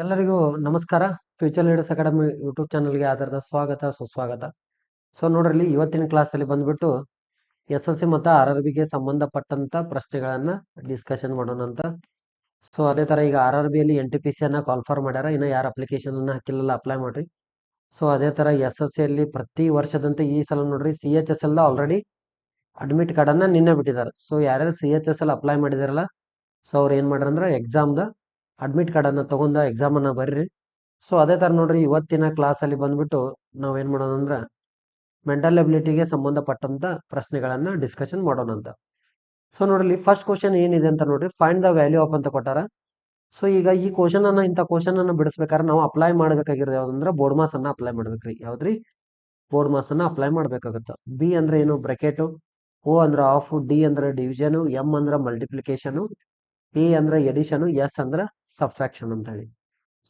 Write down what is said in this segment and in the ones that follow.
ಎಲ್ಲರಿಗೂ ನಮಸ್ಕಾರ. Future leaders academy YouTube ಚಾನಲ್ಗೆ ಆಧಾರದ ಸ್ವಾಗತ ಸುಸ್ವಾಗತ. ಸೊ ನೋಡ್ರಿ, ಇವತ್ತಿನ ಕ್ಲಾಸಲ್ಲಿ ಬಂದ್ಬಿಟ್ಟು SSC ಮತ್ತು RRBಗೆ ಸಂಬಂಧಪಟ್ಟಂತ ಪ್ರಶ್ನೆಗಳನ್ನ ಡಿಸ್ಕಷನ್ ಮಾಡೋಣ ಅಂತ. ಸೊ ಅದೇ ತರ ಈಗ RRBಯಲ್ಲಿ NTPC ಅನ್ನ ಕಾಲ್ಫರ್ ಮಾಡ್ಯಾರ. ಇನ್ನು ಯಾರು ಅಪ್ಲಿಕೇಶನ್ ಅನ್ನ ಹಾಕಿಲ್ಲ ಅಪ್ಲೈ ಮಾಡ್ರಿ. ಸೊ ಅದೇ ತರ SSCಯಲ್ಲಿ ಪ್ರತಿ ವರ್ಷದಂತೆ ಈ ಸಲ ನೋಡ್ರಿ CHSL ಆಲ್ರೆಡಿ ಅಡ್ಮಿಟ್ ಕಾರ್ಡ್ ಅನ್ನ ನಿನ್ನೆ ಬಿಟ್ಟಿದ್ದಾರೆ. ಸೊ ಯಾರ್ಯಾರು CHSL ಅಪ್ಲೈ ಮಾಡಿದಾರಲ್ಲ, ಸೊ ಅವ್ರು ಏನ್ ಮಾಡ್ರ ಅಂದ್ರೆ ಎಕ್ಸಾಮ್ದ ಅಡ್ಮಿಟ್ ಕಾರ್ಡ್ ಅನ್ನ ತಗೊಂಡ ಎಕ್ಸಾಮ್ ಅನ್ನ ಬರ್ರಿ. ಸೊ ಅದೇ ತರ ನೋಡ್ರಿ, ಇವತ್ತಿನ ಕ್ಲಾಸ್ ಅಲ್ಲಿ ಬಂದ್ಬಿಟ್ಟು ನಾವ್ ಏನ್ ಮಾಡೋಣ ಅಂದ್ರ ಮೆಂಟಲ್ ಎಬಿಲಿಟಿಗೆ ಸಂಬಂಧಪಟ್ಟಂತ ಪ್ರಶ್ನೆಗಳನ್ನ ಡಿಸ್ಕಷನ್ ಮಾಡೋಣ ಅಂತ. ಸೊ ನೋಡ್ರಿ, ಫಸ್ಟ್ ಕ್ವಶನ್ ಏನಿದೆ ಅಂತ ನೋಡ್ರಿ, ಫೈಂಡ್ ದ ವ್ಯಾಲ್ಯೂ ಆಫ್ ಅಂತ ಕೊಟ್ಟಾರ. ಸೊ ಈಗ ಈ ಕ್ವಶನ್ ಅನ್ನ ಇಂಥ ಕ್ವಶನ್ ಅನ್ನ ಬಿಡಿಸ್ಬೇಕಾದ್ರೆ ನಾವು ಅಪ್ಲೈ ಮಾಡ್ಬೇಕಾಗಿರೋದು ಯಾವ್ದಂದ್ರ ಬೋರ್ಡ್ ಮಾಸ್ ಅನ್ನ ಅಪ್ಲೈ ಮಾಡ್ಬೇಕ್ರಿ. ಯಾವ್ದ್ರಿ? ಬೋರ್ಡ್ ಮಾಸ್ ಅನ್ನ ಅಪ್ಲೈ ಮಾಡ್ಬೇಕಾಗತ್ತ. ಬಿ ಅಂದ್ರೆ ಏನು? ಬ್ರಾಕೆಟ್. O ಅಂದ್ರೆ ಆಫ್, ಡಿ ಅಂದ್ರೆ ಡಿವಿಷನ್, ಎಂ ಅಂದ್ರೆ ಮಲ್ಟಿಪ್ಲಿಕೇಶನ್, ಎ ಅಂದ್ರೆ ಎಡಿಷನ್, ಎಸ್ ಅಂದ್ರೆ ಸಬ್ಟ್ರಾಕ್ಷನ್ ಅಂತ ಹೇಳಿ.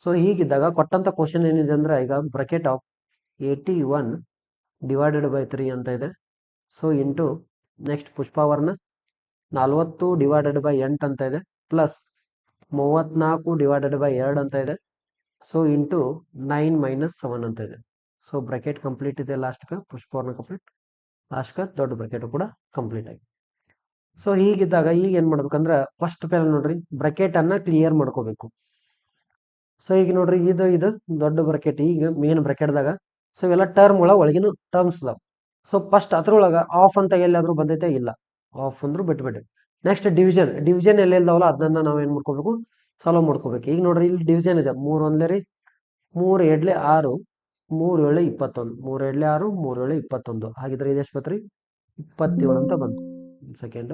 ಸೊ ಹೀಗಿದ್ದಾಗ ಕೊಟ್ಟಂತ ಕ್ವಶನ್ ಏನಿದೆ ಅಂದ್ರೆ ಈಗ ಬ್ರಾಕೆಟ್ ಆಫ್ 81 ಡಿವೈಡೆಡ್ ಬೈ 3 ಅಂತ ಇದೆ. ಸೊ ಇಂಟು ನೆಕ್ಸ್ಟ್ ಪುಷ್ಪವರ್ಣ 40 ಡಿವೈಡೆಡ್ ಬೈ 8 ಅಂತ ಇದೆ, ಪ್ಲಸ್ 34 ಡಿವೈಡೆಡ್ ಬೈ 2 ಅಂತ ಇದೆ. ಸೊ ಇಂಟು 9 ಮೈನಸ್ 7 ಅಂತ ಇದೆ. ಸೊ ಬ್ರಾಕೆಟ್ ಕಂಪ್ಲೀಟ್ ಇದೆ. ಲಾಸ್ಟ್ ಪುಷ್ಪವರ್ಣ ಕಂಪ್ಲೀಟ್, ಲಾಸ್ಟ್ ದೊಡ್ಡ ಬ್ರಾಕೆಟ್ ಕೂಡ ಕಂಪ್ಲೀಟ್ ಆಗಿ. ಸೊ ಹೀಗಿದ್ದಾಗ ಈಗ ಏನ್ ಮಾಡ್ಬೇಕಂದ್ರ ಫಸ್ಟ್ ಪೇಲ್ ನೋಡ್ರಿ, ಬ್ರಾಕೆಟ್ ಅನ್ನ ಕ್ಲಿಯರ್ ಮಾಡ್ಕೋಬೇಕು. ಸೊ ಈಗ ನೋಡ್ರಿ, ಇದು ದೊಡ್ಡ ಬ್ರಾಕೆಟ್, ಈಗ ಮೇನ್ ಬ್ರಾಕೆಟ್ದಾಗ ಸೊ ಇವೆಲ್ಲ ಟರ್ಮ್ ಒಳಗಿನ ಟರ್ಮ್ಸ್ ಅದಾವ. ಸೊ ಫಸ್ಟ್ ಅದ್ರೊಳಗ ಆಫ್ ಅಂತ ಎಲ್ಲಾದ್ರೂ ಬಂದೈತೆ? ಇಲ್ಲ, ಆಫ್ ಅಂದ್ರೂ ಬಿಟ್ಬಿಡಿ. ನೆಕ್ಸ್ಟ್ ಡಿವಿಷನ್ ಎಲ್ಲೆಲ್ದಾವಲ್ಲ ಅದನ್ನ ನಾವ್ ಏನ್ ಮಾಡ್ಕೋಬೇಕು? ಸಾಲ್ವ್ ಮಾಡ್ಕೋಬೇಕು. ಈಗ ನೋಡ್ರಿ, ಇಲ್ಲಿ ಡಿವಿಷನ್ ಇದೆ. 3 ಒಂದ್ಲೆ ರೀ 3 ಎಡ್ಲೆ 6, 3 ಏಳೆ 21, 3 ಎಡ್ಲೆ 6, 3 ಏಳೆ 21. ಹಾಗಿದ್ರೆ ಇದು ಎಷ್ಟು ಬತ್ರಿ? 27 ಅಂತ ಬಂತು. ಸೆಕೆಂಡ್,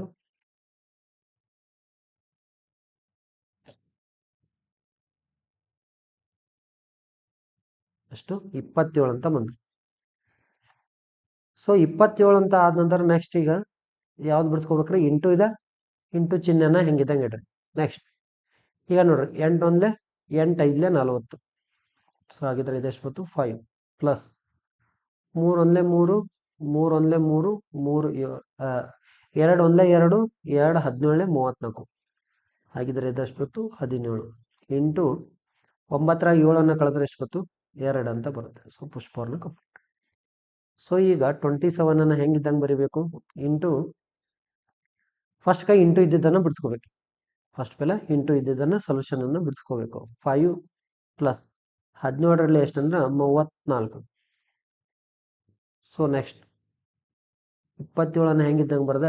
ಎಷ್ಟು? 27 ಅಂತ ಬಂತು. ಸೊ 27 ಅಂತ ಆದ ನಂತರ ನೆಕ್ಸ್ಟ್ ಈಗ ಯಾವ್ದು ಬಿಡಿಸ್ಕೋಬೇಕ್ರಿ? ಇಂಟು ಇದೆ. ಇಂಟು ಚಿಹ್ನೆನ ಹೆಂಗಿದಂಗೆ ಇಡ್ರಿ. ನೆಕ್ಸ್ಟ್ ಈಗ ನೋಡ್ರಿ, 8 ಒಂದ್ಲೆ 8 5ಲೆ 40. ಸೊ ಹಾಗಿದ್ರೆ ಇದೆಷ್ಟು ಬಂತು? 5 ಪ್ಲಸ್ 3 ಒಂದ್ಲೆ 3, 3 ಒಂದ್ಲೆ 3, 3 2 ಒಂದ್ಲೆ 2, 2 17 34. ಹಾಗಿದ್ರೆ ಇದೆಷ್ಟು ಬಂತು? 17 ಇಂಟು 9 7 ಕಳೆದ್ರೆ ಎಷ್ಟು ಬಂತು? 2 ಅಂತ ಬರುತ್ತೆ. So ಪುಷ್ಪವರ್ಣ complete. ಸೊ ಈಗ 27 ಅನ್ನ ಹೆಂಗಿದ್ದಂಗೆ ಬರಿಬೇಕು? ಇಂಟು ಫಸ್ಟ್ ಕೈ ಇಂಟು ಇದ್ದಿದ್ದನ್ನ ಬಿಡಿಸ್ಕೋಬೇಕು. ಫಸ್ಟ್ ಬೆಲೆ ಇಂಟು ಇದ್ದಿದ್ದನ್ನ ಸೊಲ್ಯೂಷನ್ ಅನ್ನು ಬಿಡಿಸ್ಕೋಬೇಕು. 5 ಪ್ಲಸ್ 17ರಲ್ಲಿ ಎಷ್ಟಂದ್ರೆ 34. ಸೊ ನೆಕ್ಸ್ಟ್ 27 ಅನ್ನ ಹೆಂಗಿದ್ದಂಗೆ ಬರದ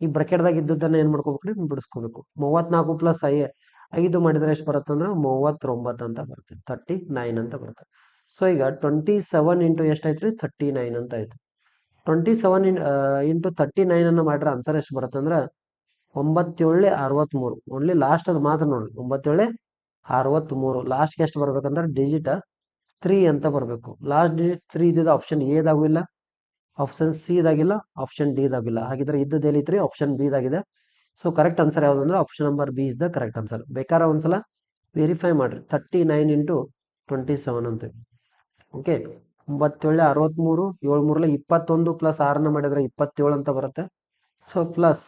ಈ ಬ್ರಾಕೆಟ್ದಾಗ ಇದ್ದದ್ದನ್ನ ಏನ್ ಮಾಡ್ಕೋಬೇಕ್ರಿ? ಬಿಡಿಸ್ಕೋಬೇಕು. 34 ಪ್ಲಸ್ 5 ಮಾಡಿದ್ರೆ ಎಷ್ಟು ಬರುತ್ತೆ ಅಂದ್ರೆ 39 ಅಂತ ಬರುತ್ತೆ. 39 ಅಂತ ಬರುತ್ತೆ. ಸೊ ಈಗ 27 ಇಂಟು ಎಷ್ಟಾಯ್ತ್ರಿ? 39 ಅಂತ ಆಯ್ತು. 27 ಇಂಟು 39 ಅನ್ನ ಮಾಡಿದ್ರೆ ಆನ್ಸರ್ ಎಷ್ಟು ಬರುತ್ತೆ ಅಂದ್ರೆ 9 63. ಓನ್ಲಿ ಲಾಸ್ಟ್ ಅದು ಮಾತ್ರ ನೋಡ್ರಿ, 9 63. ಲಾಸ್ಟ್ಗೆ ಎಷ್ಟು ಬರ್ಬೇಕಂದ್ರೆ ಡಿಜಿಟ್ 3 ಅಂತ ಬರಬೇಕು. ಲಾಸ್ಟ್ ಡಿಜಿಟ್ 3 ಇದ್ದಿದ್ದು ಆಪ್ಷನ್ ಎದಾಗೂ ಇಲ್ಲ, ಆಪ್ಷನ್ ಸಿ ದಾಗಿಲ್ಲ, ಆಪ್ಷನ್ ಡಿ ದಾಗಿಲ್ಲ. ಹಾಗಿದ್ರೆ ಇದ್ದದ್ದು ಎಲ್ಲಿತ್ರಿ? ಆಪ್ಷನ್ ಬಿ ದಾಗಿದೆ. ಸೊ ಕರೆಕ್ಟ್ ಆನ್ಸರ್ ಯಾವ್ದಂದ್ರೆ option number B is the correct answer. ಬೇಕಾದ್ರೆ ಒಂದ್ಸಲ ವೆರಿಫೈ ಮಾಡ್ರಿ. 39 ಇಂಟು 27 ಅಂತ. ಓಕೆ, 9 63, 7 3 21 ಪ್ಲಸ್ 6 ಮಾಡಿದ್ರೆ 27 ಅಂತ ಬರುತ್ತೆ. ಸೊ ಪ್ಲಸ್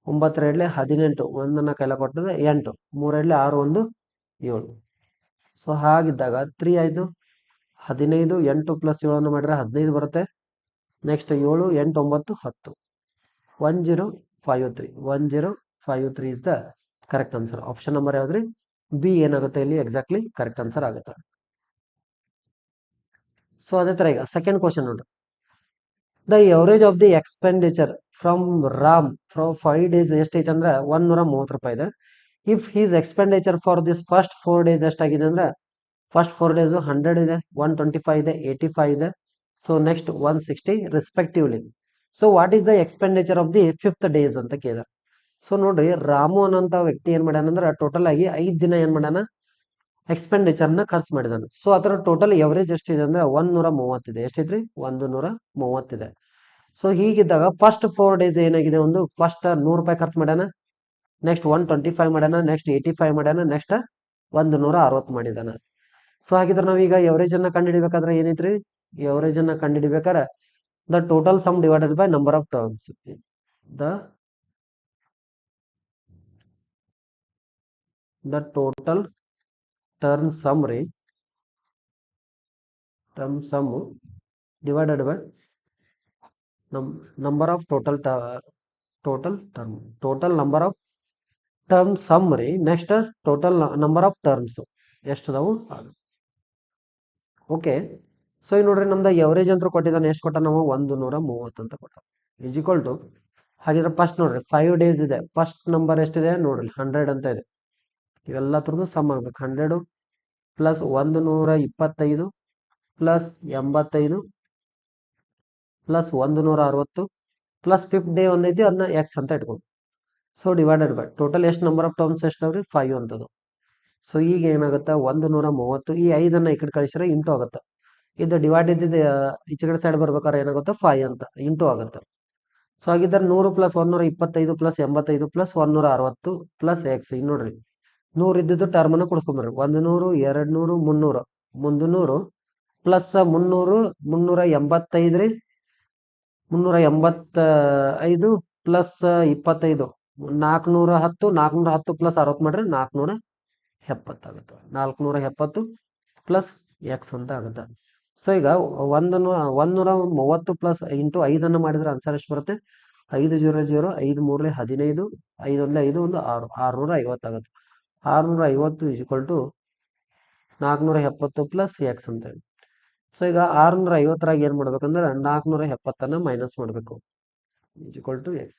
9 2 18, ಒಂದನ್ನ ಕೈಲ ಕೊಟ್ಟದೆ 8, 3 2 6 1 7. ಸೊ ಹಾಗಿದ್ದಾಗ 3 ಆಯ್ತು. 15, 8 ಪ್ಲಸ್ 7 ಮಾಡಿದ್ರೆ 15 ಬರುತ್ತೆ. Next 7 8 9 10. 1053. 1053 is the correct answer. Option number ಯಾವ್ದ್ರಿ? ಬಿ ಏನಾಗುತ್ತೆ ಇಲ್ಲಿ ಎಕ್ಸಾಕ್ಟ್ಲಿ ಕರೆಕ್ಟ್ ಆನ್ಸರ್ ಆಗುತ್ತೆ. ಸೊ ಅದೇ ತರ ಈಗ ಸೆಕೆಂಡ್ ಕ್ವಶನ್ ನೋಡ್ರಿ, the average of the expenditure from Ram from 5 days ಎಷ್ಟೈತೆ ಅಂದ್ರೆ 130 ರೂಪಾಯಿ ಇದೆ. If his expenditure for this first 4 days ಎಷ್ಟಾಗಿದೆ ಅಂದ್ರೆ ಫಸ್ಟ್ 4 days 100 ಇದೆ, 125 ಇದೆ, 85 ಇದೆ. So next 160 respectively. So what is the expenditure of the 5th days ಅಂತ ಕೇಳಿದ. ಸೊ ನೋಡ್ರಿ, ರಾಮು ಅನ್ನೋಂತ ವ್ಯಕ್ತಿ ಏನ್ ಮಾಡ್ಯಾನ ಅಂದ್ರೆ ಟೋಟಲ್ ಆಗಿ 5 ದಿನ ಏನ್ ಮಾಡ್ಯಾನ? ಎಕ್ಸ್ಪೆಂಡಿಚರ್ ನ ಖರ್ಚು ಮಾಡಿದಾನೆ. ಸೊ ಅದರ ಟೋಟಲ್ ಎವರೇಜ್ ಎಷ್ಟಿದೆ ಅಂದ್ರೆ 130 ಇದೆ. ಎಷ್ಟಿದ್ರಿ? 130 ಇದೆ. ಸೊ ಹೀಗಿದ್ದಾಗ ಫಸ್ಟ್ 4 days ಏನಾಗಿದೆ? ಒಂದು ಫಸ್ಟ್ 100 ರೂಪಾಯಿ ಖರ್ಚು ಮಾಡ್ಯಾನ, ನೆಕ್ಸ್ಟ್ 125 ಮಾಡ್ಯಾನ, ನೆಕ್ಸ್ಟ್ 85 ಮಾಡ್ಯಾನ, ನೆಕ್ಸ್ಟ್ 160 ಮಾಡಿದಾನ. ಸೊ ಹಾಗಿದ್ರೆ ನಾವೀಗ ಎವರೇಜ್ ಅನ್ನ ಕಂಡುಹಿಡಿಬೇಕಾದ್ರೆ ಏನೈತ್ರಿ? ಎವರೇಜ್ ಅನ್ನ ಕಂಡುಹಿಡಿಬೇಕಾದ್ರೆ the total sum divided by number of terms. The total term sum ರೀ, term sum divided by number of total term, total number of term sum ರೀ. Next total number of terms ಎಷ್ಟು ಅದಾವು. Okay, so ಈಗ ನೋಡ್ರಿ ನಮ್ದು average ಅಂತ ಕೊಟ್ಟಿದ್ದಾನೆ. ಎಷ್ಟು ಕೊಟ್ಟ ನಾವು 130 ಅಂತ ಕೊಟ್ಟ. ಈಸ್ ಈಕ್ವಲ್ ಟು, ಹಾಗಿದ್ರೆ ಫಸ್ಟ್ ನೋಡ್ರಿ 5 ಡೇಸ್ ಇದೆ. ಫಸ್ಟ್ ನಂಬರ್ ಎಷ್ಟಿದೆ ನೋಡ್ರಿ 100 ಅಂತ ಇದೆ. ಇವೆಲ್ಲ ಥರದ್ದು ಸಮ್ ಆಗ್ಬೇಕು. 100 plus 125 plus 85 plus 160 plus 5th day ಒಂದೈತಿ, ಅದನ್ನ ಎಕ್ಸ್ ಅಂತ ಇಟ್ಕೊಂಡು. ಸೊ ಡಿವೈಡೆಡ್ ಬೈ ಟೋಟಲ್ ಎಷ್ಟು ನಂಬರ್ ಆಫ್ ಟರ್ಮ್ಸ್ ಎಷ್ಟಾವ್ರಿ 5 ಅಂತದ್ದು. ಸೊ ಈಗ ಏನಾಗುತ್ತೆ 130, ಈ 5ಅನ್ನ ಈ ಕಡೆ ಕಳಿಸಿದ್ರೆ ಇಂಟು ಆಗುತ್ತೆ. ಇದು ಡಿವೈಡ್ ಇದ್ದಿದ್ದು ಈಚೆ ಕಡೆ ಸೈಡ್ ಬರ್ಬೇಕಾದ್ರೆ ಏನಾಗುತ್ತೆ 5 ಅಂತ ಇಂಟು ಆಗುತ್ತೆ. ಸೊ ಹಾಗಿದ್ರೆ 100 plus 125 plus 85 plus 160 plus X. ಈಗ ನೋಡ್ರಿ 100 ಇದ್ದಿದ್ದು ಟರ್ಮ್ ಅನ್ನು ಕೊಡಿಸ್ಕೊಂಬರ್ರಿ. 100 200 300 300 ಪ್ಲಸ್ 300 385 ರೀ, 385 ಪ್ಲಸ್ 25 410 410 ಪ್ಲಸ್ 60 ಮಾಡ್ರಿ 470 ಆಗುತ್ತೆ. 470 ಪ್ಲಸ್ ಎಕ್ಸ್ ಅಂತ ಆಗುತ್ತೆ. ಸೊ ಈಗ 130 ಪ್ಲಸ್ ಇಂಟು 5ಅನ್ನು ಮಾಡಿದ್ರೆ ಆನ್ಸರ್ ಎಷ್ಟು ಬರುತ್ತೆ? 5 0 0 5 3 15 5 1 5 1 6 650 ಆಗುತ್ತೆ. 650 is equal to 470 plus x ಅಂತ ಹೇಳಿ. ಸೊ ಈಗ 650ರಾಗ ಏನು ಮಾಡ್ಬೇಕಂದ್ರೆ 470ಅನ್ನು ಮೈನಸ್ ಮಾಡಬೇಕು, is equal to x.